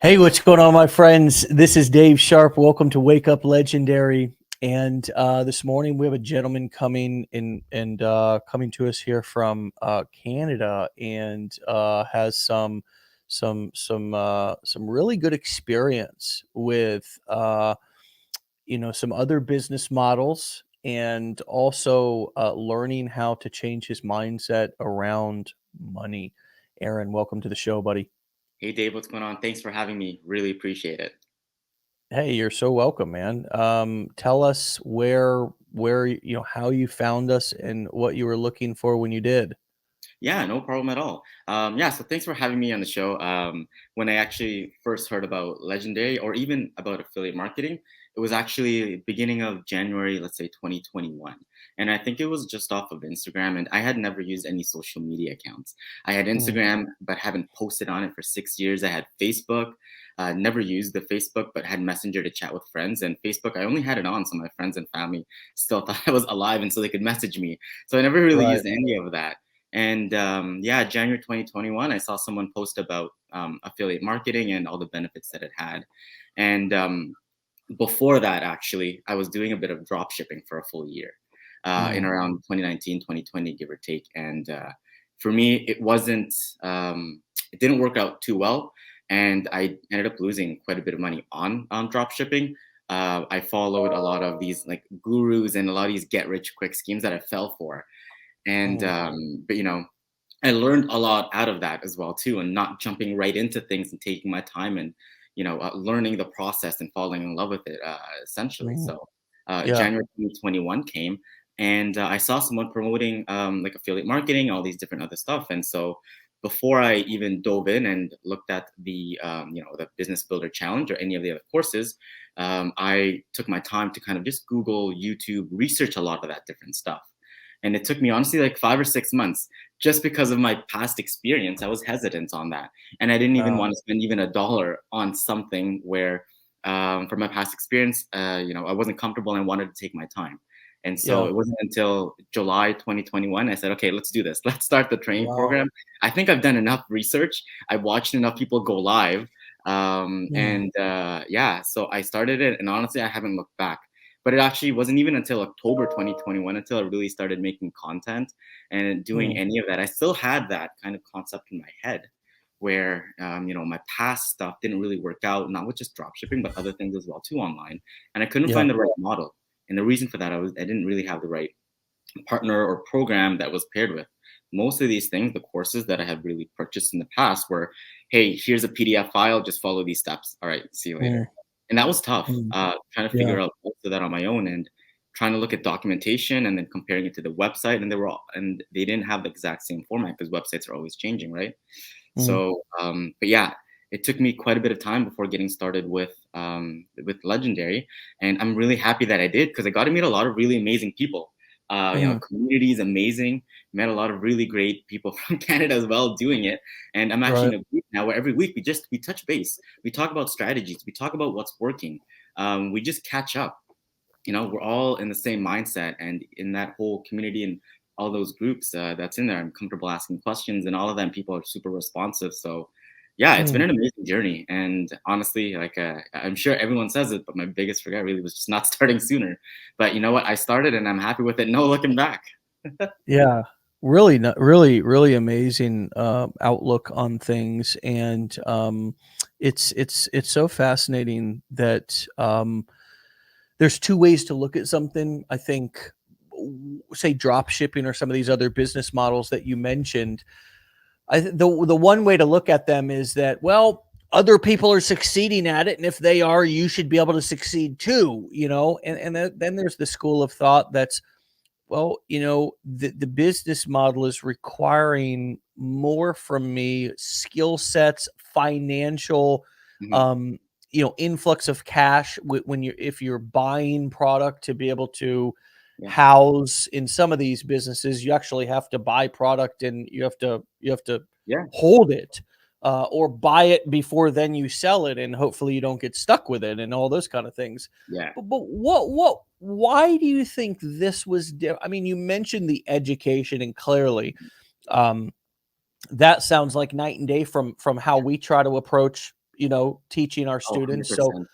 Hey, what's going on, my friends? This is Dave Sharpe. Welcome to Wake Up Legendary. And this morning we have a gentleman coming in and coming to us here from Canada, and has some really good experience with some other business models, and also learning how to change his mindset around money. Aaron, welcome to the show, buddy. Hey Dave, what's going on? Thanks for having me. Really appreciate it. Hey, you're so welcome, man. Tell us how you found us and what you were looking for when you did. Yeah, no problem at all. Yeah, so thanks for having me on the show. When I actually first heard about Legendary or even about affiliate marketing, it was actually beginning of January, let's say 2021. And I think it was just off of Instagram, and I had never used any social media accounts. I had Mm, Instagram, but haven't posted on it for 6 years. I had Facebook, never used the Facebook, but had Messenger to chat with friends. And Facebook, I only had it on so my friends and family still thought I was alive and so they could message me. So I never really right. used any of that. And yeah, January 2021, I saw someone post about affiliate marketing and all the benefits that it had. And before that, actually, I was doing a bit of drop shipping for a full year in Mm, around 2019, 2020, give or take. And for me, it didn't work out too well. And I ended up losing quite a bit of money on drop shipping. I followed a lot of these like gurus and a lot of these get rich quick schemes that I fell for. And mm, but I learned a lot out of that as well too, and not jumping right into things and taking my time and learning the process and falling in love with it essentially. mm. So Yeah. January 2021 came, and I saw someone promoting like affiliate marketing, all these different other stuff, and so before I even dove in and looked at the the business builder challenge or any of the other courses, I took my time to kind of just Google, YouTube, research a lot of that different stuff. And it took me honestly like 5 or 6 months just because of my past experience. I was hesitant on that. And I didn't even Uh, want to spend even a dollar on something where, from my past experience, I wasn't comfortable and I wanted to take my time. And so yeah. it wasn't until July 2021 I said, okay, let's do this. Let's start the training Wow. program. I think I've done enough research. I watched enough people go live. Mm, And yeah, so I started it. And honestly, I haven't looked back. But it actually wasn't even until October 2021 until I really started making content and doing mm, any of that. I still had that kind of concept in my head where my past stuff didn't really work out, not with just drop shipping, but other things as well too online. And I couldn't yeah. find the right model. And the reason for that, I didn't really have the right partner or program that was paired with. Most of these things, the courses that I have really purchased in the past were, hey, here's a PDF file, just follow these steps. All right, see you later. Mm, And that was tough, mm, trying to yeah. figure out most of that on my own and trying to look at documentation and then comparing it to the website. And they didn't have the exact same format because websites are always changing, right? Mm, So, but yeah, it took me quite a bit of time before getting started with Legendary, and I'm really happy that I did because I got to meet a lot of really amazing people. mm, Community is amazing. Met a lot of really great people from Canada as well doing it, and I'm actually right. in a group now where every week we touch base, we talk about strategies, we talk about what's working, we just catch up. We're all in the same mindset, and in that whole community and all those groups that's in there, I'm comfortable asking questions, and all of them people are super responsive. So yeah, it's been Mm. an amazing journey. And honestly, like I'm sure everyone says it, but my biggest regret really was just not starting sooner. But you know what, I started and I'm happy with it, no looking back. Yeah. Really, really amazing outlook on things, and it's so fascinating that there's two ways to look at something. I think, say drop shipping or some of these other business models that you mentioned. The one way to look at them is that, well, other people are succeeding at it, and if they are, you should be able to succeed too. Then there's the school of thought that's, well, the business model is requiring more from me, skill sets, financial, Mhm. um, influx of cash when you if you're buying product to be able to Yeah. house in some of these businesses, you actually have to buy product, and you have to Yeah. hold it, or buy it before then you sell it, and hopefully you don't get stuck with it and all those kind of things. Yeah. But why do you think this was I mean, you mentioned the education, and clearly, um, that sounds like night and day from how we try to approach, teaching our Oh, students. So 100%.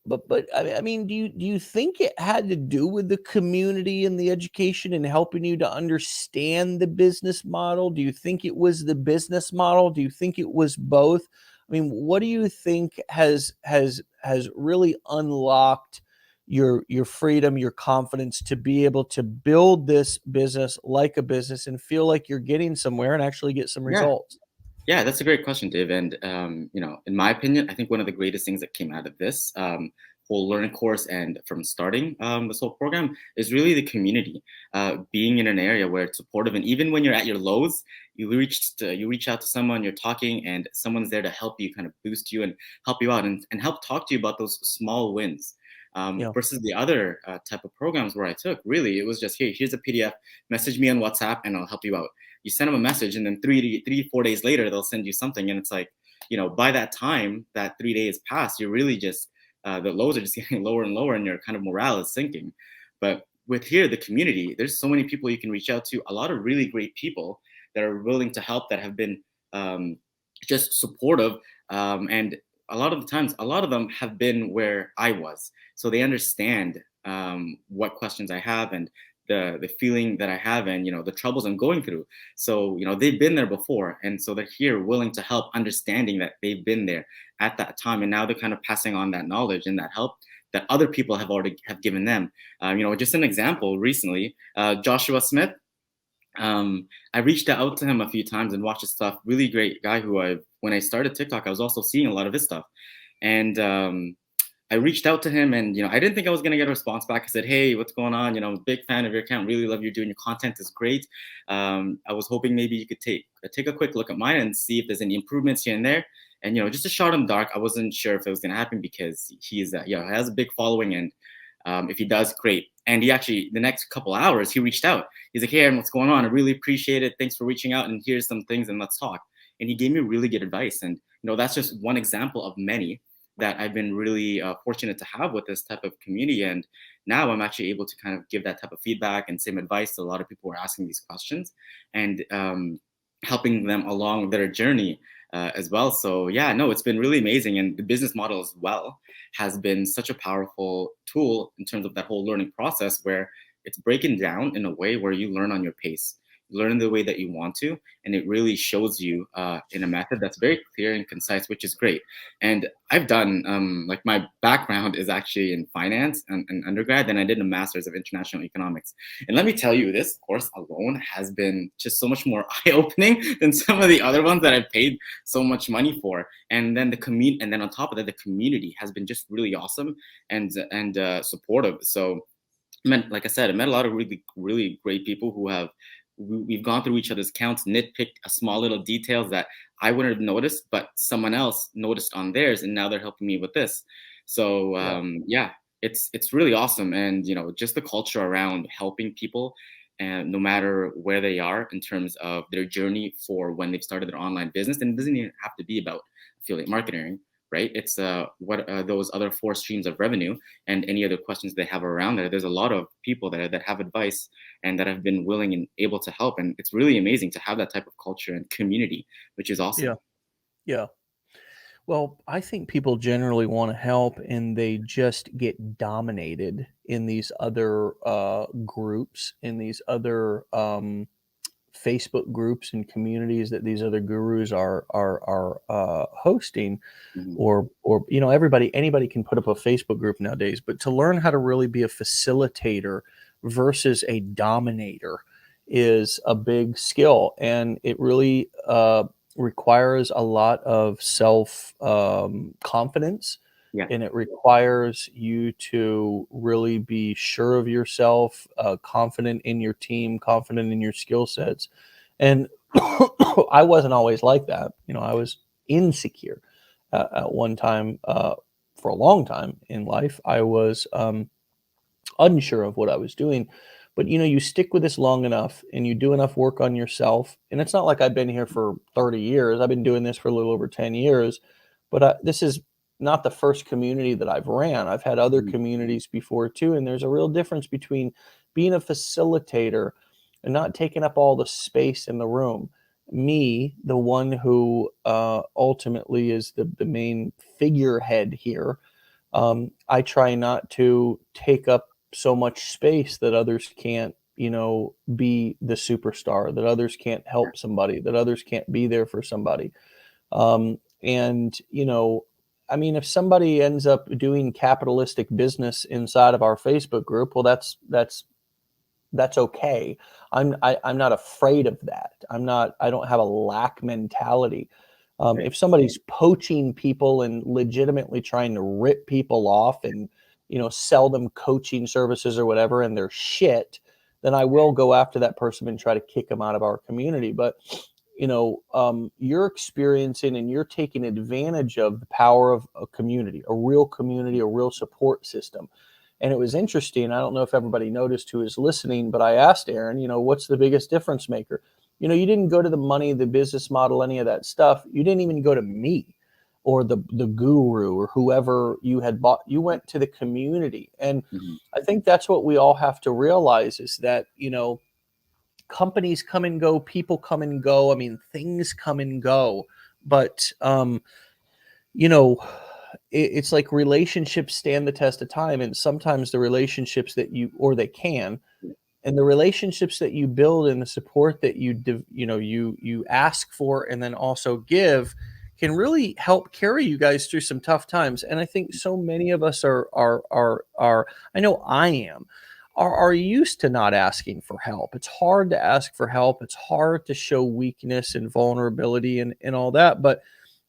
but I mean, do you think it had to do with the community and the education and helping you to understand the business model? Do you think it was the business model? Do you think it was both? I mean, what do you think has really unlocked your freedom, your confidence to be able to build this business like a business and feel like you're getting somewhere and actually get some Yeah. results? Yeah, that's a great question, Dave. And in my opinion, I think one of the greatest things that came out of this whole learning course and from starting this whole program is really the community. Being in an area where it's supportive, and even when you're at your lows, you reach out to someone, you're talking, and someone's there to help you, kind of boost you and help you out, and help talk to you about those small wins. Yeah. Versus the other type of programs where I took, really, it was just, hey, here's a PDF, message me on WhatsApp, and I'll help you out. You send them a message, and then 4 days later they'll send you something, and it's like, by that time that 3 days passed, you're really just the lows are just getting lower and lower, and your kind of morale is sinking. But with here, the community, there's so many people you can reach out to, a lot of really great people that are willing to help, that have been um, just supportive, and a lot of the times, a lot of them have been where I was, so they understand what questions I have, and the feeling that I have, and the troubles I'm going through. So they've been there before, and so they're here willing to help, understanding that they've been there at that time, and now they're kind of passing on that knowledge and that help that other people have already have given them. Just an example recently, Joshua Smith. I reached out to him a few times and watched his stuff. Really great guy who when I started TikTok, I was also seeing a lot of his stuff, and I reached out to him, and I didn't think I was gonna get a response back. I said, "Hey, what's going on? I'm a big fan of your account. Really love you doing your content is great. I was hoping maybe you could take a quick look at mine and see if there's any improvements here and there." And just a shot in the dark. I wasn't sure if it was gonna happen because he's has a big following, and if he does, great. And he actually, the next couple hours, he reached out. He's like, "Hey, Aaron, what's going on? I really appreciate it. Thanks for reaching out. And here's some things, and let's talk." And he gave me really good advice. And that's just one example of many that I've been really fortunate to have with this type of community. And now I'm actually able to kind of give that type of feedback and same advice to a lot of people who are asking these questions, and helping them along their journey as well. So yeah, no, it's been really amazing. And the business model as well has been such a powerful tool in terms of that whole learning process, where it's breaking down in a way where you learn on your pace, learn the way that you want to, and it really shows you in a method that's very clear and concise, which is great. And I've done like, my background is actually in finance and undergrad, and I did a master's of international economics. And let me tell you, this course alone has been just so much more eye-opening than some of the other ones that I've paid so much money for. And then and then on top of that, the community has been just really awesome and supportive. So like I said, I met a lot of really, really great people who we've gone through each other's accounts, nitpicked a small little details that I wouldn't have noticed, but someone else noticed on theirs, and now they're helping me with this. So Yeah. yeah, it's really awesome. And just the culture around helping people, and no matter where they are in terms of their journey for when they've started their online business. And it doesn't even have to be about affiliate marketing, right? It's what are those other 4 streams of revenue, and any other questions they have around there. There's a lot of people that have advice and that have been willing and able to help, and it's really amazing to have that type of culture and community, which is Yeah. awesome. Yeah. Well, I think people generally want to help and they just get dominated in these other groups, in these other Facebook groups and communities that these other gurus are hosting, Mhm. or anybody can put up a Facebook group nowadays. But to learn how to really be a facilitator versus a dominator is a big skill, and it really requires a lot of self confidence, Yeah. and it requires you to really be sure of yourself, confident in your team, confident in your skill sets. And I wasn't always like that. I was insecure at one time. For a long time in life, I was unsure of what I was doing. But you stick with this long enough and you do enough work on yourself. And it's not like I've been here for 30 years. I've been doing this for a little over 10 years. But this is not the first community that I've ran. I've had other Mhm. communities before too. And there's a real difference between being a facilitator and not taking up all the space in the room, me, the one who ultimately is the main figurehead here, I try not to take up so much space that others can't, be the superstar, that others can't help somebody, that others can't be there for somebody. And, I mean, if somebody ends up doing capitalistic business inside of our Facebook group, well, that's okay. I'm not afraid of that. I don't have a lack mentality. Right. If somebody's poaching people and legitimately trying to rip people off and, sell them coaching services or whatever, and they're shit, then I will go after that person and try to kick them out of our community. But, you're experiencing and you're taking advantage of the power of a community, a real support system. And it was interesting. I don't know if everybody noticed who is listening, but I asked Aaron, what's the biggest difference maker? You didn't go to the money, the business model, any of that stuff. You didn't even go to me or the guru or whoever you had bought. You went to the community. And Mhm. I think that's what we all have to realize is that, companies come and go, people come and go. I mean, things come and go. But you know, it's like relationships stand the test of time, and sometimes the relationships that you or they can, and the relationships that you build and the support that you ask for and then also give can really help carry you guys through some tough times. And I think so many of us are I know I am are used to not asking for help. It's hard to ask for help. It's hard to show weakness and vulnerability and all that. But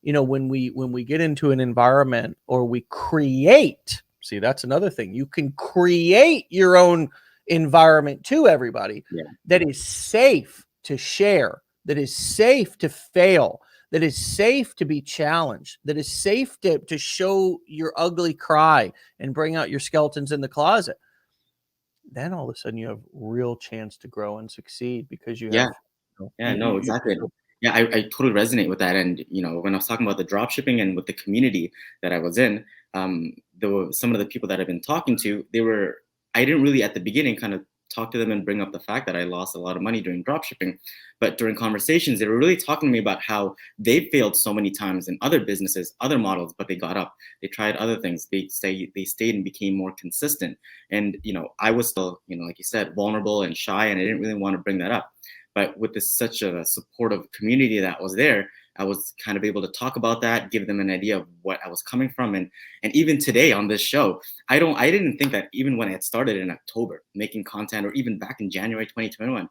when we get into an environment or we create, see, that's another thing. You can create your own environment to everybody Yeah. that is safe to share, that is safe to fail, that is safe to be challenged, that is safe to show your ugly cry and bring out your skeletons in the closet. Then all of a sudden you have real chance to grow and succeed because you Yeah. have Yeah, no, exactly. And yeah, I totally resonate with that. And when I was talking about the drop shipping and with the community that I was in, there were some of the people that I've been talking to, I didn't really at the beginning kind of talk to them and bring up the fact that I lost a lot of money during drop shipping. But during conversations, they were really talking to me about how they failed so many times in other businesses, other models, but they got up. They tried other things. They stayed and became more consistent. And I was still, like you said, vulnerable and shy, and I didn't really want to bring that up. But with such a supportive community that was there, I was kind of able to talk about that, give them an idea of what I was coming from. And even today on this show, I didn't think that even when I had started in October making content, or even back in January 2021,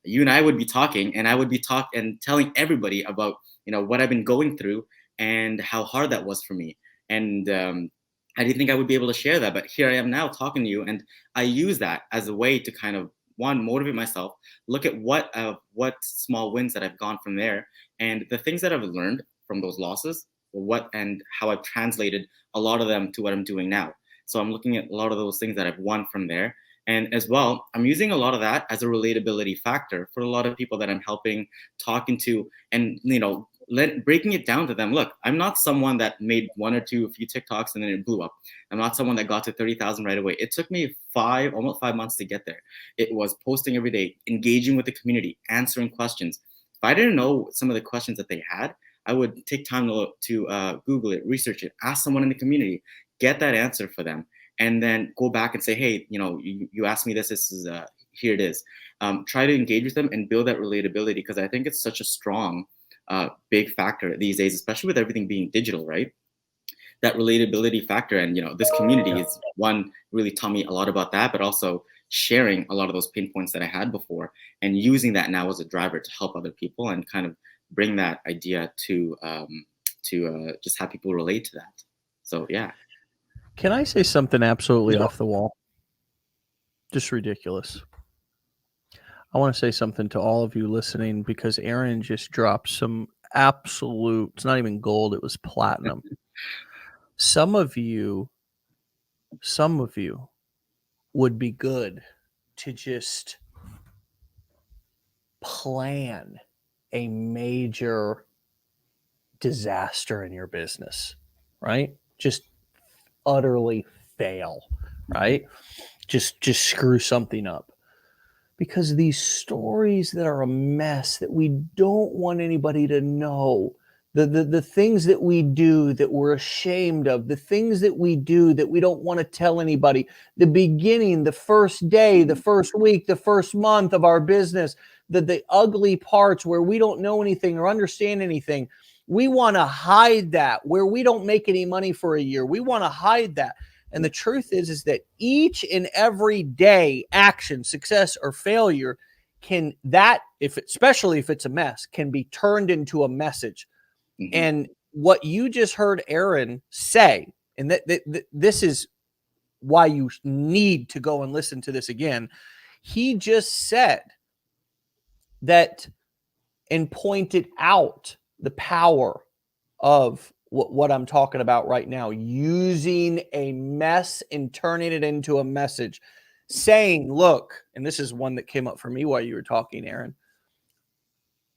you and I would be talking, and I would be and telling everybody about what I've been going through and how hard that was for me. And I didn't think I would be able to share that, but here I am now talking to you, and I use that as a way to kind of one, motivate myself, look at what small wins that I've gone from there, and the things that I've learned from those losses, what and how I've translated a lot of them to what I'm doing now. So I'm looking at a lot of those things that I've won from there. And as well, I'm using a lot of that as a relatability factor for a lot of people that I'm helping, talking to, and breaking it down to them. Look, I'm not someone that made one or two, a few TikToks and then it blew up. I'm not someone that got to 30,000 right away. It took me almost 5 months to get there. It was posting every day, engaging with the community, answering questions. If I didn't know some of the questions that they had, I would take time to Google it, research it, ask someone in the community, get that answer for them, and then go back and say, hey, you asked me this. This is here it is. Try to engage with them and build that relatability, because I think it's such a strong, big factor these days, especially with everything being digital, right? That relatability factor. And this community is one really taught me a lot about that, but also sharing a lot of those pain points that I had before and using that now as a driver to help other people and kind of bring that idea to just have people relate to that. So yeah. Can I say something absolutely off the wall? Just ridiculous. I want to say something to all of you listening because Aaron just dropped some absolute, it's not even gold, it was platinum. Some of you, some of you would be good to just plan a major disaster in your business, right? Just utterly fail, right? Just screw something up. because these stories that are a mess that we don't want anybody to know, the things that we do that we're ashamed of, the things that we do that we don't want to tell anybody, the beginning, the first day, the first week, the first month of our business, the ugly parts where we don't know anything or understand anything. We want to hide that, where we don't make any money for a year. We want to hide that. And the truth is that each and every day action, success or failure can, that, if it, especially if it's a mess, can be turned into a message. Mm-hmm. And what you just heard Aaron say, and that this is why you need to go and listen to this again. He just said that and pointed out the power of what I'm talking about right now, using a mess and turning it into a message, saying, look, and this is one that came up for me while you were talking, Aaron,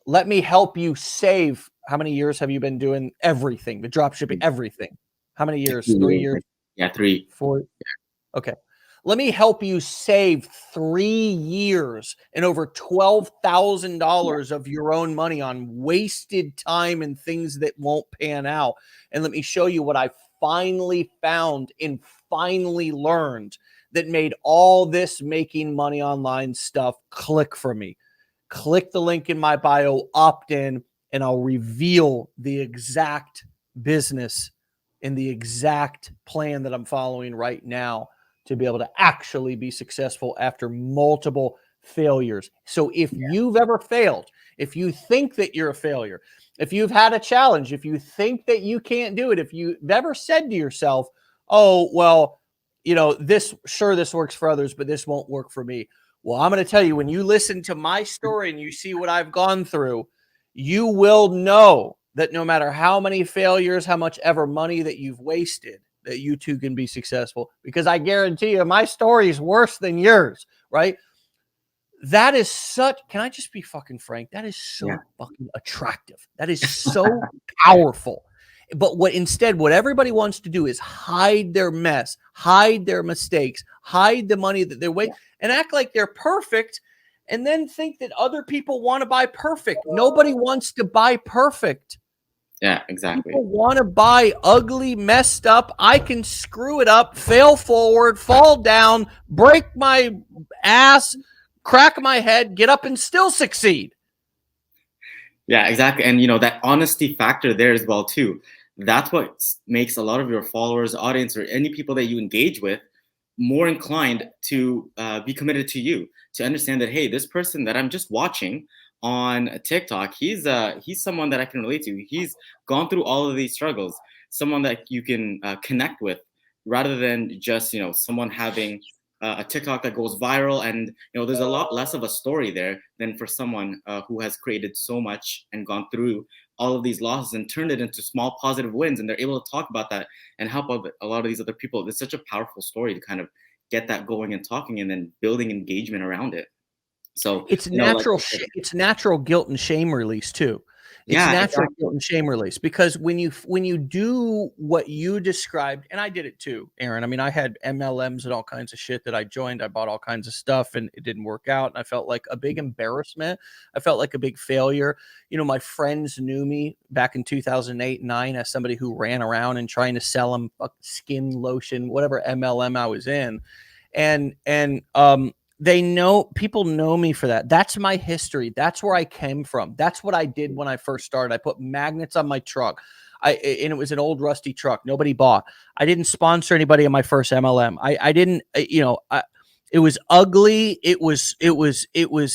let me help you save. How many years have you been doing everything, the drop shipping, everything? How many years? 3 years? Yeah, 3. 4? Okay. Let me help you save 3 years and over $12,000 of your own money on wasted time and things that won't pan out. And let me show you what I finally found and finally learned that made all this making money online stuff click for me. Click the link in my bio, opt in, and I'll reveal the exact business and the exact plan that I'm following right now to be able to actually be successful after multiple failures. So if you've ever failed, if you think that you're a failure, if you've had a challenge, if you think that you can't do it, if you've ever said to yourself, oh, well, this works for others, but this won't work for me. Well, I'm going to tell you, when you listen to my story and you see what I've gone through, you will know that no matter how many failures, how much ever money that you've wasted, that you too can be successful, because I guarantee you my story is worse than yours, right? That is such, can I just be fucking frank? That is so fucking attractive. That is so powerful. But what everybody wants to do is hide their mess, hide their mistakes, hide the money that they're wasting, and act like they're perfect, and then think that other people want to buy perfect. Nobody wants to buy perfect. Yeah, exactly. People want to buy ugly, messed up. I can screw it up, fail forward, fall down, break my ass, crack my head, get up and still succeed. Yeah, exactly. And that honesty factor there as well too. That's what makes a lot of your followers, audience, or any people that you engage with more inclined to be committed to you, to understand that, hey, this person that I'm just watching on TikTok, he's someone that I can relate to. He's gone through all of these struggles, someone that you can connect with, rather than just someone having a TikTok that goes viral, and there's a lot less of a story there than for someone who has created so much and gone through all of these losses and turned it into small positive wins, and they're able to talk about that and help a lot of these other people. It's such a powerful story to kind of get that going and talking, and then building engagement around it. So it's natural. It's natural guilt and shame release too. It's natural guilt and shame release, because when you do what you described, and I did it too, Aaron. I mean, I had MLMs and all kinds of shit that I joined. I bought all kinds of stuff and it didn't work out. And I felt like a big embarrassment. I felt like a big failure. My friends knew me back in 2008, 9 as somebody who ran around and trying to sell them skin lotion, whatever MLM I was in. And people know me for that. That's my history. That's where I came from. That's what I did when I first started. I put magnets on my truck. And it was an old rusty truck. Nobody bought. I didn't sponsor anybody in my first MLM. I didn't, it was ugly. It was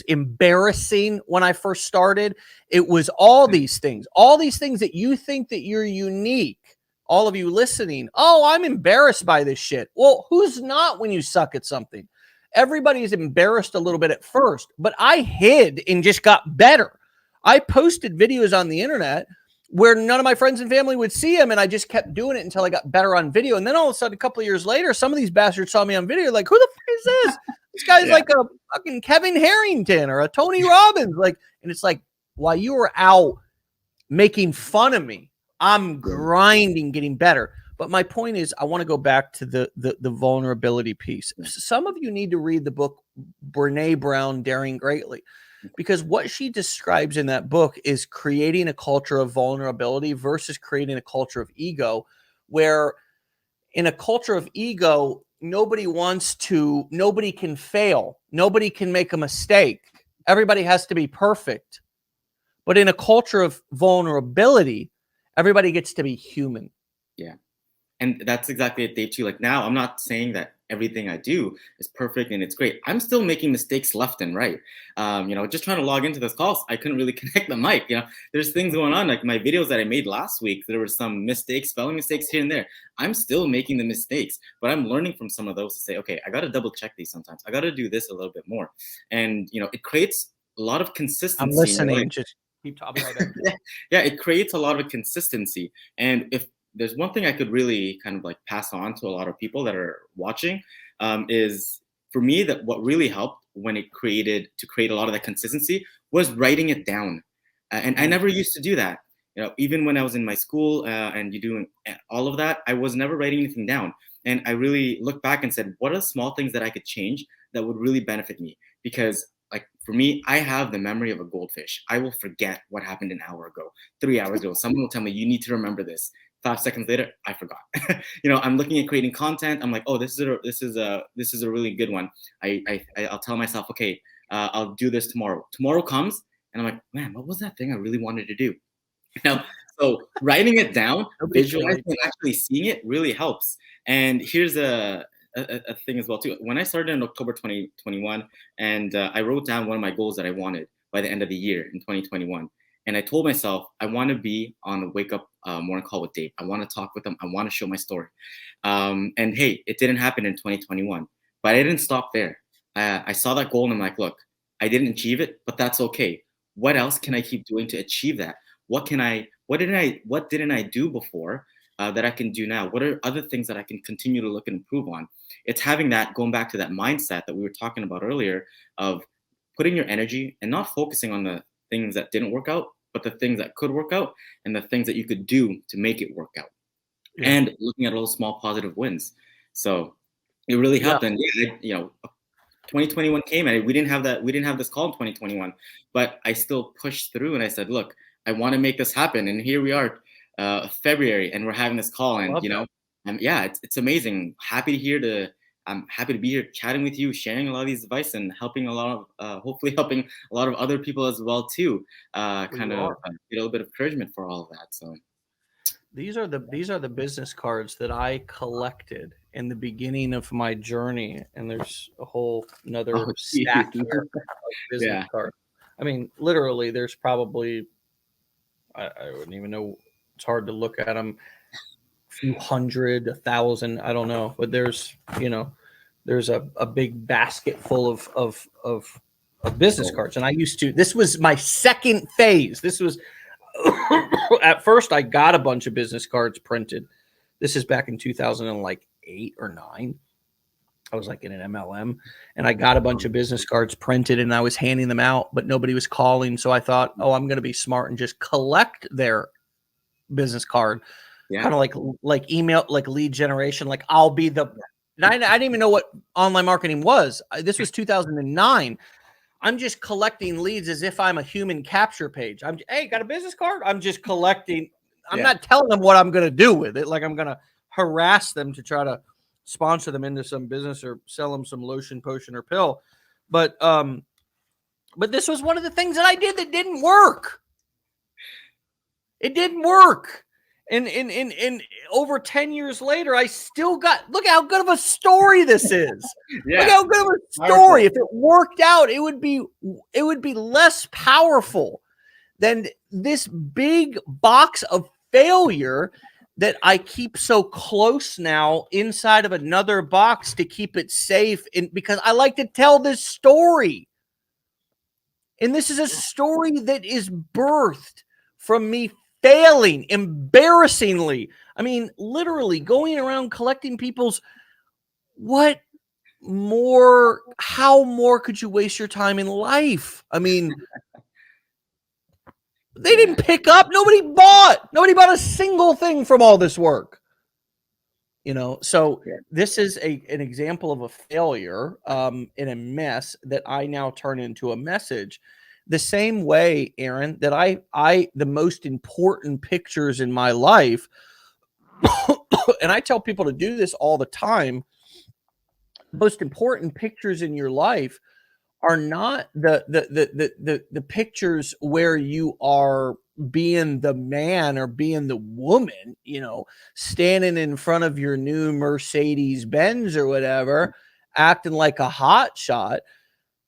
embarrassing when I first started. It was all these things that you think that you're unique. All of you listening, oh, I'm embarrassed by this shit. Well, who's not when you suck at something? Everybody's embarrassed a little bit at first, but I hid and just got better. I posted videos on the internet where none of my friends and family would see them, and I just kept doing it until I got better on video. And then all of a sudden, a couple of years later, some of these bastards saw me on video, like, who the fuck is this? This guy's like a fucking Kevin Harrington or a Tony Robbins. And it's like, while you were out making fun of me, I'm grinding, getting better. But my point is, I want to go back to the vulnerability piece. Some of you need to read the book Brene Brown, Daring Greatly, because what she describes in that book is creating a culture of vulnerability versus creating a culture of ego, where in a culture of ego, nobody can fail. Nobody can make a mistake. Everybody has to be perfect. But in a culture of vulnerability, everybody gets to be human. Yeah. And that's exactly it, Dave, too. Like now, I'm not saying that everything I do is perfect and it's great. I'm still making mistakes left and right. Just trying to log into this call, I couldn't really connect the mic. There's things going on. Like my videos that I made last week, there were some mistakes, spelling mistakes here and there. I'm still making the mistakes, but I'm learning from some of those to say, okay, I got to double check these sometimes. I got to do this a little bit more. And, it creates a lot of consistency. I'm listening. Just keep talking about that. Yeah, it creates a lot of consistency. And if there's one thing I could really kind of like pass on to a lot of people that are watching, is for me that what really helped when it create a lot of that consistency was writing it down. And I never used to do that. Even when I was in my school and you doing all of that, I was never writing anything down. And I really looked back and said, what are the small things that I could change that would really benefit me? Because like for me, I have the memory of a goldfish. I will forget what happened an hour ago, 3 hours ago. Someone will tell me, you need to remember this. 5 seconds later, I forgot. I'm looking at creating content. I'm like, oh, this is a really good one. I'll tell myself, okay, I'll do this tomorrow. Tomorrow comes, and I'm like, man, what was that thing I really wanted to do? So writing it down, visualizing and actually seeing it really helps. And here's a thing as well too. When I started in October 2021, and I wrote down one of my goals that I wanted by the end of the year in 2021. And I told myself, I want to be on a wake up morning call with Dave. I want to talk with him. I want to show my story. And hey, it didn't happen in 2021, but I didn't stop there. I saw that goal and I'm like, look, I didn't achieve it, but that's okay. What else can I keep doing to achieve that? What didn't I do before that I can do now? What are other things that I can continue to look and improve on? It's having that, going back to that mindset that we were talking about earlier, of putting your energy and not focusing on the things that didn't work out, but the things that could work out and the things that you could do to make it work out. Yeah. And looking at all small positive wins. So it really helped. Yeah. And 2021 came and we didn't have this call in 2021, but I still pushed through and I said, look, I want to make this happen. And here we are, February, and we're having this call. And it's amazing. I'm happy to be here chatting with you, sharing a lot of these advice and helping hopefully helping a lot of other people as well too. Get a little bit of encouragement for all of that. So these are the business cards that I collected in the beginning of my journey, and there's a whole another stack here of business cards. I mean, literally, there's probably I wouldn't even know. It's hard to look at them. Few hundred, 1,000, I don't know, but there's a big basket full of business cards. And this was my second phase. This was at first I got a bunch of business cards printed. This is back in 2008 or 9. I was like in an MLM and I got a bunch of business cards printed and I was handing them out, but nobody was calling. So I thought, I'm going to be smart and just collect their business card. Kind of like email, like lead generation. Like I'll be I didn't even know what online marketing was. This was 2009. I'm just collecting leads as if I'm a human capture page. Hey, got a business card? I'm just collecting. I'm not telling them what I'm going to do with it. Like I'm going to harass them to try to sponsor them into some business or sell them some lotion, potion, or pill. But this was one of the things that I did that didn't work. It didn't work. And over 10 years later, I still look how good of a story this is. Look how good of a story. Powerful. If it worked out, it would be less powerful than this big box of failure that I keep so close now inside of another box to keep it safe. Because I like to tell this story. And this is a story that is birthed from me failing embarrassingly. I mean, literally going around collecting people's how more could you waste your time in life? I mean, they didn't pick up. Nobody bought a single thing from all this work. So Yeah. this is an example of a failure, in a mess that I now turn into a message. The same way, Aaron, that the most important pictures in my life, and I tell people to do this all the time. Most important pictures in your life are not the pictures where you are being the man or being the woman, standing in front of your new Mercedes Benz or whatever, acting like a hot shot.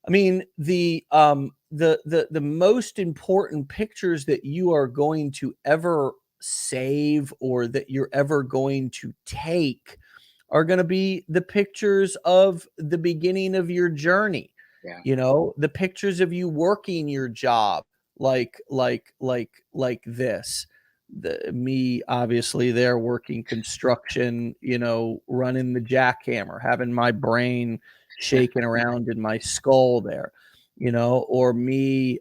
I mean, the most important pictures that you are going to ever save or that you're ever going to take are going to be the pictures of the beginning of your journey. Yeah. The pictures of you working your job, like this. Me obviously there working construction, running the jackhammer, having my brain shaking around in my skull there, or me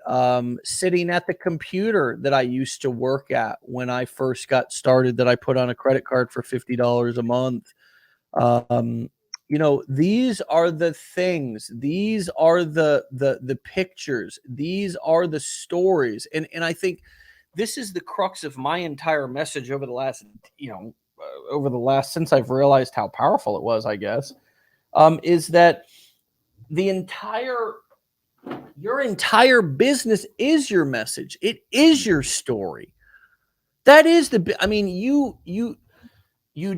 sitting at the computer that I used to work at when I first got started, that I put on a credit card for $50 a month. um these are the things, these are the pictures, these are the stories, and I think this is the crux of my entire message over the last, since I've realized how powerful it was, I guess, is that the entire your entire business is your message, it is your story. That is I mean, you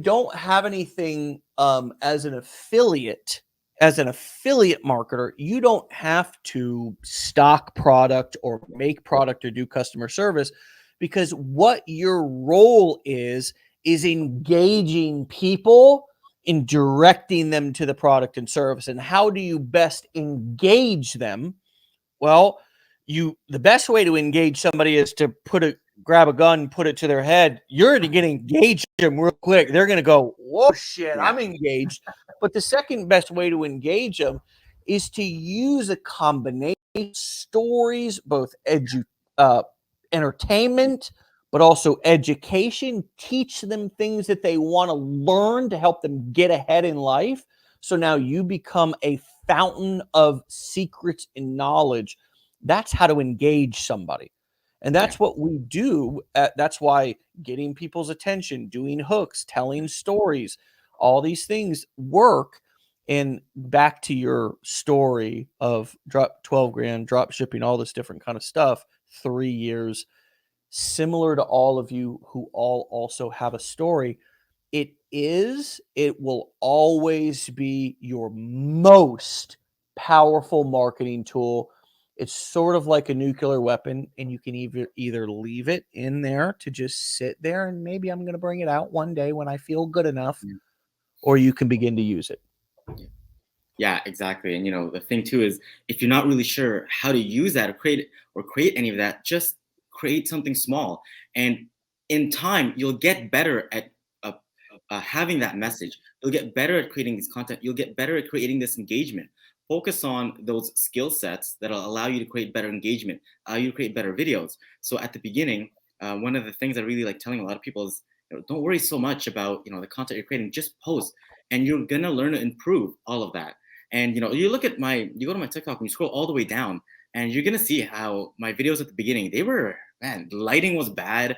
don't have anything, as an affiliate marketer. You don't have to stock product or make product or do customer service, because what your role is engaging people in directing them to the product and service. And how do you best engage them? Well, the best way to engage somebody is to grab a gun, put it to their head. You're going to engage them real quick. They're going to go, whoa, shit, Yeah. I'm engaged. But the second best way to engage them is to use a combination of stories, both entertainment, but also education. Teach them things that they want to learn to help them get ahead in life. So now you become a fountain of secrets and knowledge. That's how to engage somebody. And Yeah. that's what we do. That's why getting people's attention, doing hooks, telling stories, all these things work. And back to your story of drop 12 grand, drop shipping, all this different kind of stuff, 3 years, similar to all of you who all also have a story. It will always be your most powerful marketing tool. It's sort of like a nuclear weapon, and you can either leave it in there to just sit there and maybe I'm going to bring it out one day when I feel good enough, Yeah. or you can begin to use it. Yeah, exactly. And the thing too is, if you're not really sure how to use that or create any of that, just create something small. And in time, you'll get better at uh, having that message. You'll get better at creating this content. You'll get better at creating this engagement. Focus on those skill sets that'll allow you to create better engagement, allow you to create better videos. So at the beginning, one of the things I really like telling a lot of people is, don't worry so much about the content you're creating. Just post, and you're gonna learn to improve all of that. And you go to my TikTok and you scroll all the way down, and you're gonna see how my videos at the beginning, they were, man, the lighting was bad.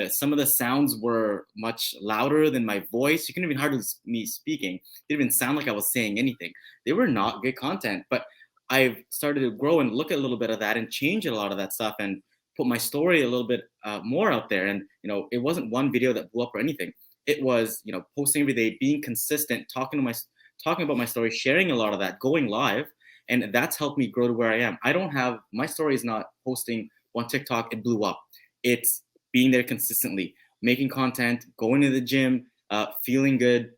Some of the sounds were much louder than my voice. You couldn't even hardly me speaking. It didn't even sound like I was saying anything. They were not good content. But I've started to grow and look at a little bit of that and change a lot of that stuff and put my story a little bit more out there. And it wasn't one video that blew up or anything. It was posting every day, being consistent, talking about my story, sharing a lot of that, going live. And that's helped me grow to where I am. My story is not posting one TikTok, it blew up. It's being there consistently, making content, going to the gym, feeling good,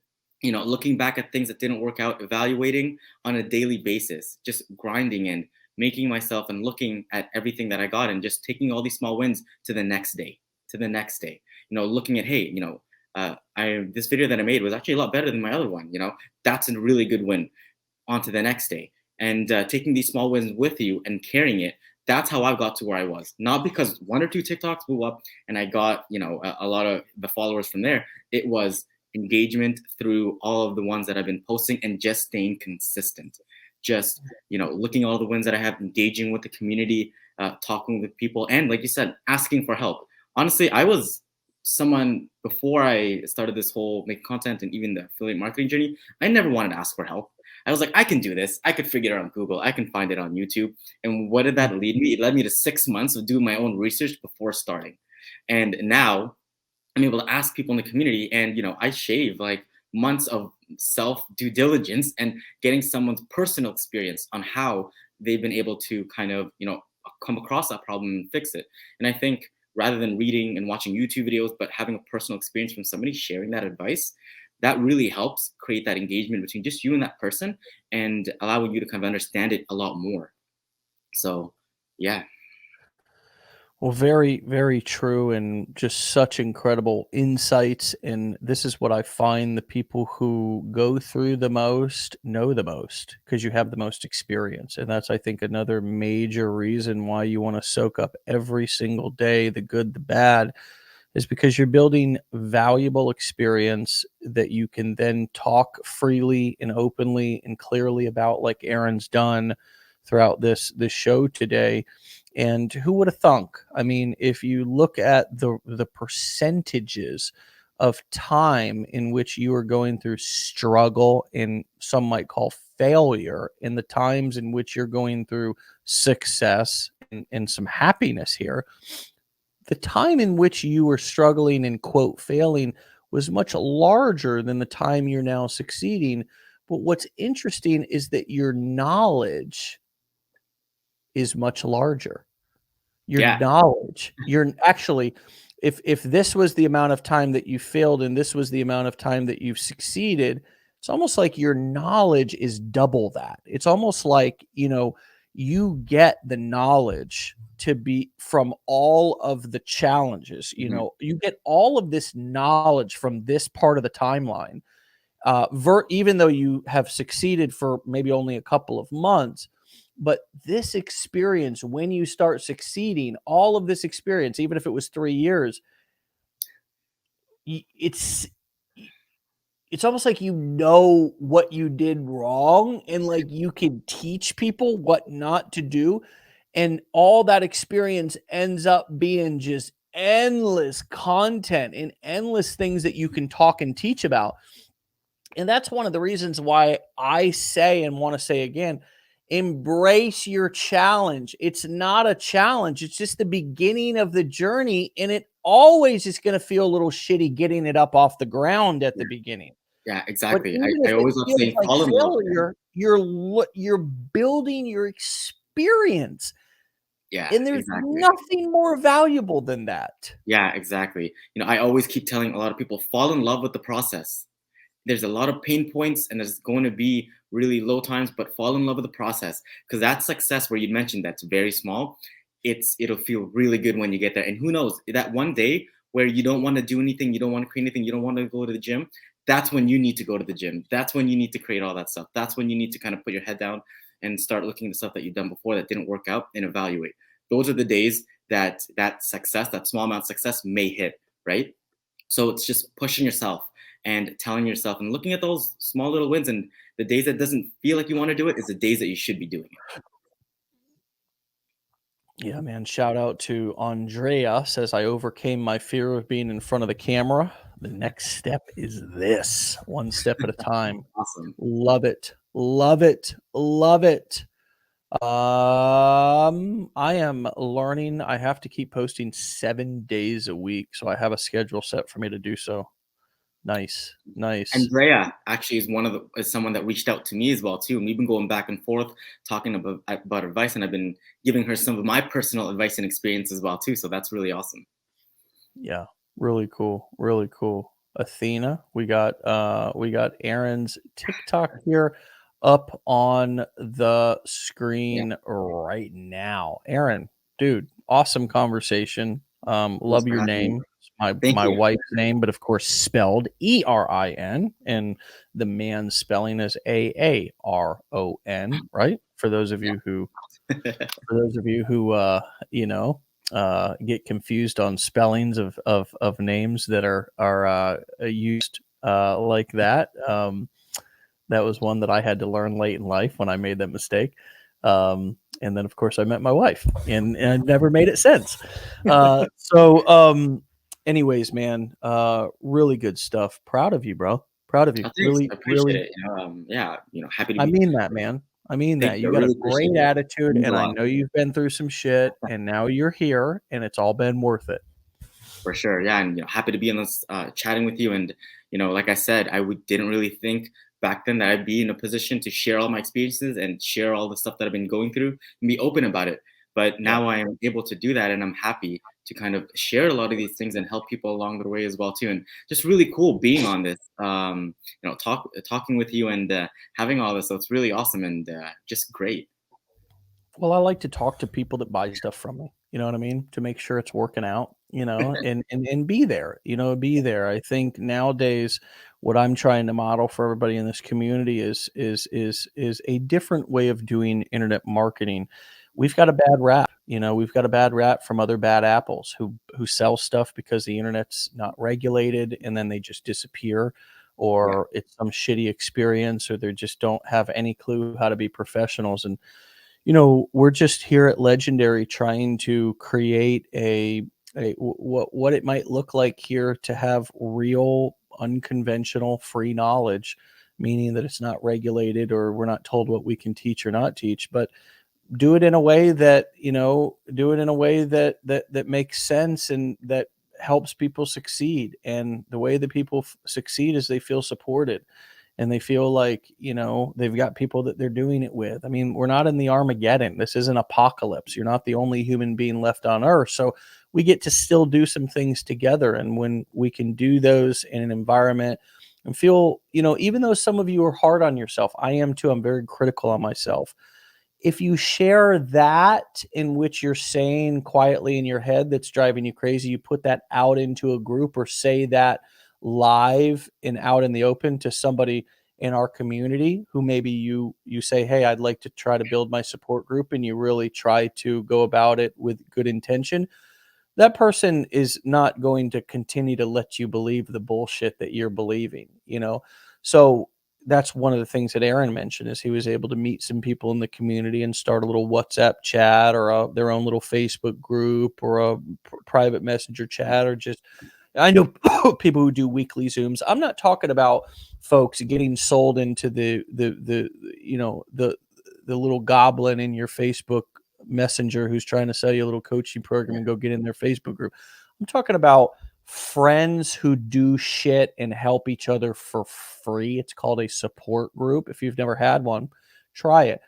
looking back at things that didn't work out, evaluating on a daily basis, just grinding and making myself and looking at everything that I got and just taking all these small wins to the next day, looking at, hey, this video that I made was actually a lot better than my other one. That's a really good win. On to the next day, and taking these small wins with you and carrying it. That's how I got to where I was. Not because one or two TikToks blew up and I got a lot of the followers from there. It was engagement through all of the ones that I've been posting and just staying consistent. Just, looking at all the wins that I have, engaging with the community, talking with people, and like you said, asking for help. Honestly, I was someone before I started this whole make content and even the affiliate marketing journey, I never wanted to ask for help. I was like, I can do this. I could figure it out on Google. I can find it on YouTube. And what did that lead me? It led me to 6 months of doing my own research before starting. And now I'm able to ask people in the community, and I shave like months of self due diligence and getting someone's personal experience on how they've been able to kind of come across that problem and fix it. And I think rather than reading and watching YouTube videos, but having a personal experience from somebody sharing that advice, that really helps create that engagement between just you and that person and allowing you to kind of understand it a lot more. So, yeah. Well, very, very true, and just such incredible insights. And this is what I find: the people who go through the most know the most because you have the most experience. And that's, I think, another major reason why you want to soak up every single day, the good, the bad, is because you're building valuable experience that you can then talk freely and openly and clearly about, like Aaron's done throughout this show today. And who would have thunk? I mean, if you look at the percentages of time in which you are going through struggle and some might call failure, and the times in which you're going through success and some happiness here, the time in which you were struggling and quote failing was much larger than the time you're now succeeding. But what's interesting is that your knowledge is much larger. Your Yeah. knowledge, you're actually, if this was the amount of time that you failed and this was the amount of time that you've succeeded, it's almost like your knowledge is double that. It's almost like, you get the knowledge to be from all of the challenges. Mhm. You get all of this knowledge from this part of the timeline. Even though you have succeeded for maybe only a couple of months, but this experience, when you start succeeding, all of this experience, even if it was 3 years, it's it's almost like what you did wrong, and like you can teach people what not to do, and all that experience ends up being just endless content and endless things that you can talk and teach about. And that's one of the reasons why I say and want to say again, embrace your challenge. It's not a challenge, it's just the beginning of the journey. And it always is going to feel a little shitty getting it up off the ground at the beginning. Yeah, But exactly. even I if it always love feels saying like fall in love. failure, you're building your experience. Yeah, And there's exactly. nothing more valuable than that. Yeah, exactly. I always keep telling a lot of people, fall in love with the process. There's a lot of pain points and there's going to be really low times, but fall in love with the process, because that success where you mentioned that's very small, it'll feel really good when you get there. And who knows, that one day where you don't want to do anything, you don't want to create anything, you don't want to go to the gym, that's when you need to go to the gym. That's when you need to create all that stuff. That's when you need to kind of put your head down and start looking at the stuff that you've done before that didn't work out and evaluate. Those are the days that success, that small amount of success may hit, right? So it's just pushing yourself and telling yourself and looking at those small little wins, and the days that doesn't feel like you want to do it is the days that you should be doing it. Yeah, man. Shout out to Andrea, says, I overcame my fear of being in front of the camera. The next step is this, one step at a time. Awesome. Love it. Love it. Love it. I am learning. I have to keep posting 7 days a week. So I have a schedule set for me to do so. Nice. Nice. Andrea actually is someone that reached out to me as well too. And we've been going back and forth talking about advice, and I've been giving her some of my personal advice and experience as well too. So that's really awesome. Yeah. Really cool. Really cool. Athena, we got Aaron's TikTok here up on the Yeah, screen right now. Aaron, dude, awesome conversation. thanks Love for your having me. name. It's Thank my you. wife's name, but of course spelled Erin, and the man's spelling is Aaron, right? For those of you who you know get confused on spellings of names that are used like that. That was one that I had to learn late in life when I made that mistake. And then, of course, I met my wife, and I never made it since. Anyways, man, really good stuff. Proud of you, bro. Proud of you. Oh, thanks. Really, I appreciate really. it. Yeah, happy to I be. mean that, man. I mean Thank that. you. You I got a really appreciate great it. attitude, It means a and I lot. know you've been through some shit, and now you're here, and it's all been worth it. For sure, yeah, and happy to be in this chatting with you. And like I said, didn't really think back then that I'd be in a position to share all my experiences and share all the stuff that I've been going through and be open about it. But Yeah. now I am able to do that, and I'm happy to kind of share a lot of these things and help people along the way as well too. And just really cool being on this, talking with you and having all this. So it's really awesome and just great. Well, I like to talk to people that buy stuff from me, you know what I mean? To make sure it's working out, and be there, be there. I think nowadays what I'm trying to model for everybody in this community is a different way of doing internet marketing. We've got a bad rap, we've got a bad rap from other bad apples who sell stuff because the internet's not regulated and then they just disappear, Yeah, or it's some shitty experience, or they just don't have any clue how to be professionals. And we're just here at Legendary trying to create what it might look like here to have real, unconventional, free knowledge, meaning that it's not regulated or we're not told what we can teach or not teach, but do it in a way that that makes sense and that helps people succeed. And the way that people succeed is they feel supported and they feel like they've got people that they're doing it with. I mean, we're not in the Armageddon. This isn't apocalypse. You're not the only human being left on earth, so we get to still do some things together. And when we can do those in an environment and feel, even though some of you are hard on yourself, I am too, I'm very critical on myself. If you share that in which you're saying quietly in your head that's driving you crazy, you put that out into a group or say that live and out in the open to somebody in our community who maybe you say, hey, I'd like to try to build my support group, and you really try to go about it with good intention, that person is not going to continue to let you believe the bullshit that you're believing. So that's one of the things that Aaron mentioned, is he was able to meet some people in the community and start a little WhatsApp chat or their own little Facebook group or a private messenger chat, or just, I know people who do weekly Zooms. I'm not talking about folks getting sold into the little goblin in your Facebook messenger who's trying to sell you a little coaching program and go get in their Facebook group. I'm talking about friends who do shit and help each other for free. It's called a support group. If you've never had one, try it.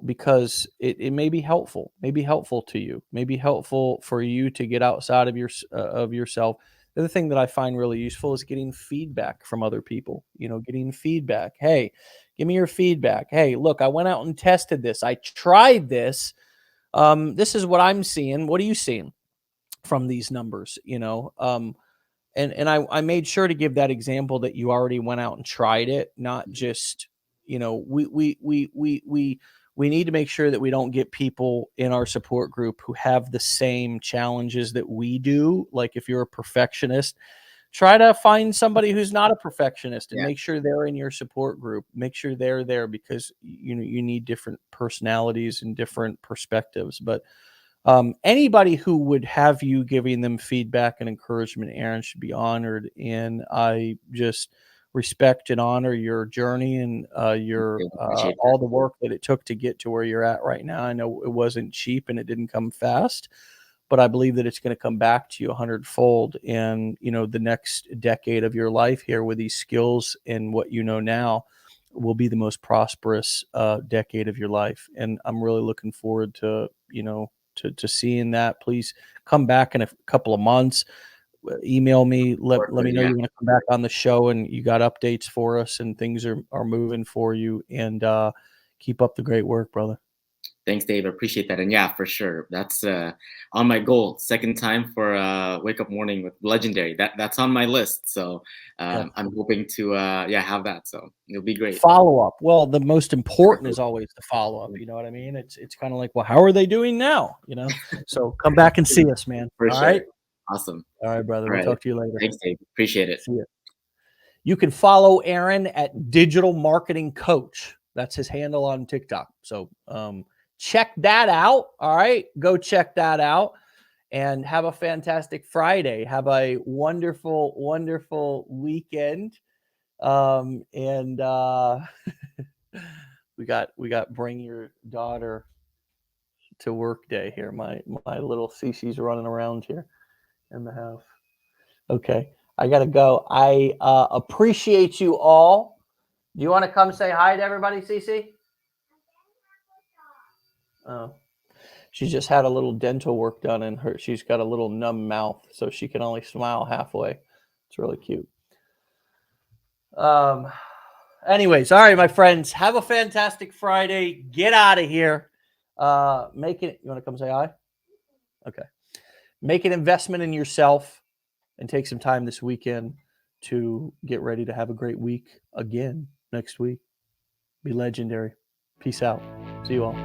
Because it may be helpful to you, may be helpful for you to get outside of yourself. The other thing that I find really useful is getting feedback from other people, getting feedback. Hey, give me your feedback. Hey, look, I went out and tested this. I tried this. This is what I'm seeing. What are you seeing from these numbers? And I made sure to give that example that you already went out and tried it, not just, we need to make sure that we don't get people in our support group who have the same challenges that we do. Like if you're a perfectionist, try to find somebody who's not a perfectionist and yeah, make sure they're in your support group. Make sure they're there, because you need different personalities and different perspectives. But anybody who would have you giving them feedback and encouragement, Aaron, should be honored. And I just respect and honor your journey and your appreciate that. all the work that it took to get to where you're at right now. I know it wasn't cheap and it didn't come fast, but I believe that it's going to come back to you 100-fold. And the next decade of your life here with these skills and what you know now will be the most prosperous decade of your life. And I'm really looking forward to to seeing that. Please come back in a couple of months. Email me. Let me know Yeah. you want to come back on the show and you got updates for us and things are moving for you. And keep up the great work, brother. Thanks, Dave. I appreciate that. And yeah, for sure. That's on my goal. Second time for Wake Up Morning with Legendary. That's on my list. So Yeah. I'm hoping to have that. So it'll be great. Follow up. Well, the most important is always the follow up. You know what I mean? It's kind of like, well, how are they doing now? So come back and see us, man. For All sure. right. Awesome. All right, brother. All We'll right. talk to you later. Thanks, Dave. Appreciate it. See ya. You can follow Aaron at Digital Marketing Coach. That's his handle on TikTok. So check that out. All right. Go check that out and have a fantastic Friday. Have a wonderful, wonderful weekend. And we got bring your daughter to work day here. My little Cece's running around here in the house. Okay. I got to go. I appreciate you all. Do you want to come say hi to everybody, Cece? Oh, she just had a little dental work done in her. She's got a little numb mouth, so she can only smile halfway. It's really cute. Anyways, all right, my friends, have a fantastic Friday. Get out of here. Make it. You want to come say hi? Okay. Make an investment in yourself and take some time this weekend to get ready to have a great week again next week. Be legendary. Peace out. See you all.